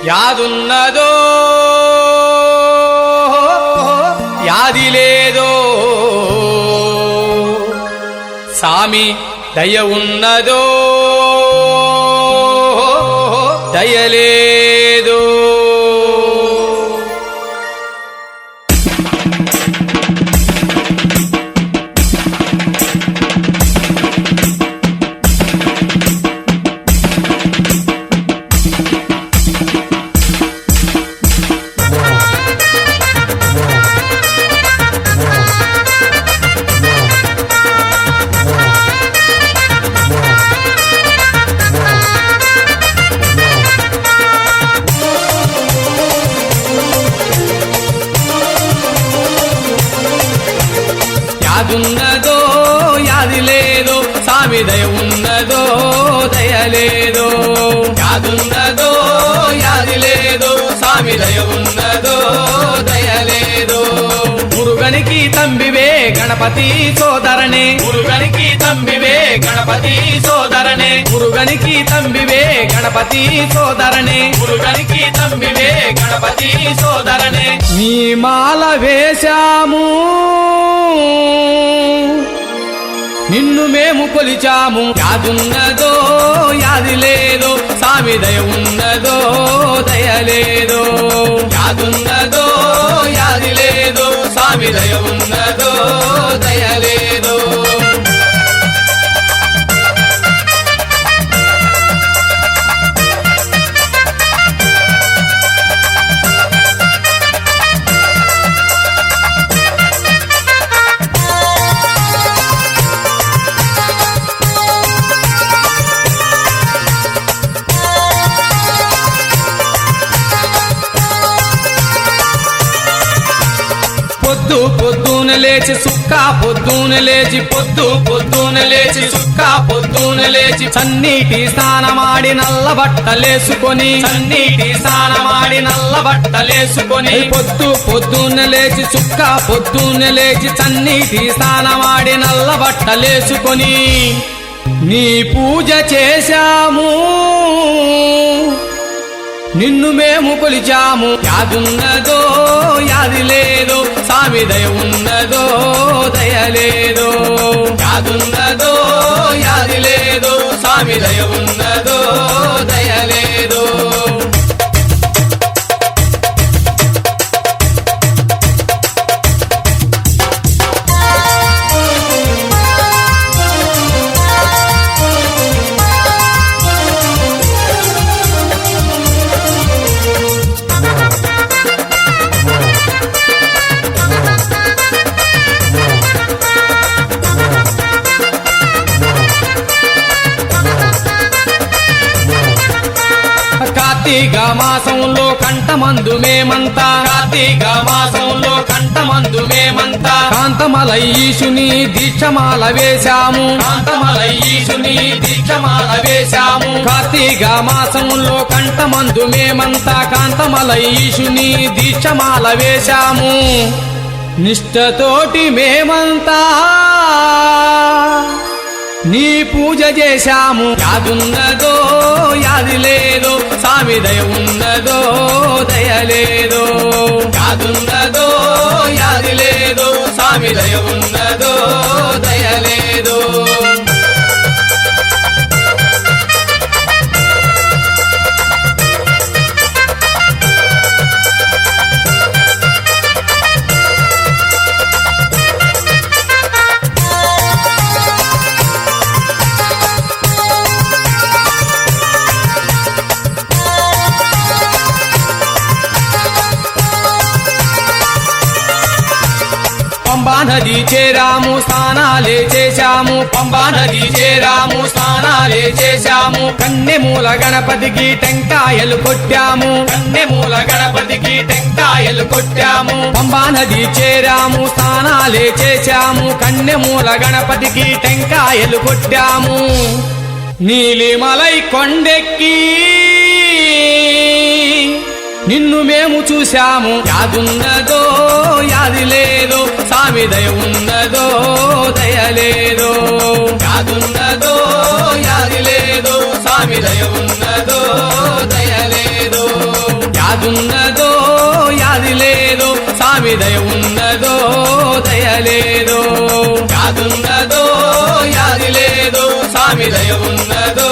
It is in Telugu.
యాదున్నదో యాది లేదో సామి దయ ఉన్నదో దయలేదో యాదున్నదో యాది లేదో సామి దయ ఉన్నదో దయలేదో యాదున్నదో యాది లేదో సామి దయ ఉన్నదో దయలేదో మురుగనికి తంబివే గణపతి సోదరనే మురుగనికి తంబివే గణపతి సోదరనే మురుగనికి తంబివే గణపతి సోదరనే మురుగనికి తంబివే గణపతి సోదరనే నీ మాల వేశాము నిన్ను మేము కొలిచాము యాదున్నదో యాది లేదో సామి దయ ఉన్నదో దయలేదో యాదున్నదో యాది లేదో సామి దయ ఉన్నదో దయలేదో పొద్దున లేచి సుక్క పొద్దున లేచి పొద్దున లేచి సుక్క పొద్దున లేచి సన్నీటి స్నానమాడి నల్ల బట్టలేసుకొని సన్నీటి స్నానమాడి నల్ల బట్టలేసుకొని పొద్దున లేచి సుక్క పొద్దున లేచి సన్నీటి స్నానమాడి నల్ల బట్టలేసుకొని నీ పూజ చేశాము నిన్ను మేము కొలిచాము యాదున్నదో యాది లేదో సామి దయ ఉన్నదో దయలేదో యాదున్నదో యాది లేదో సామి దయ ఉన్నదో దయలేదో కార్తీక మాసంలో కంఠమందు మేమంతా కార్తీక మాసంలో కంఠమందు మేమంతా కాంతమలయీశుని దీక్షమాల వేశాము కాంతమలయీశుని దీక్షమాల వేశాము కార్తీక మాసంలో కంఠమందు మేమంతా కాంతమలయీశుని దీక్షమాల వేశాము నిష్ఠతోటి మేమంతా నీ పూజ చేశాము యాదున్నదో యాది లేదో సామి దయ ఉన్నదో దయలేదో యాదున్నదో యాది లేదో సామి దయ ఉన్నదో దయలేదో పంబా నది చేరాము స్నానాలే చేశాము పంబా నది చేరాము స్నానాలే చేశాము కన్నెమూల గణపతికి టెంకాయలు కొట్టాము కన్నెమూల గణపతికి టెంకాయలు కొట్టాము పంబా నది చేరాము స్నానాలే చేశాము కన్నెమూల గణపతికి టెంకాయలు కొట్టాము నీలిమలై కొండెక్కి నిన్ను మేము చూశాము యాదున్నదో యాది లేదో సామి దయ ఉన్నదో దయలేదో యాదున్నదో యాది లేదో సామి దయ ఉన్నదో దయలేదో యాదున్నదో యాది లేదో స్వామి దయ ఉన్నదో దయ లేదో యాదున్నదో యాది లేదో స్వామి దయ ఉన్నదో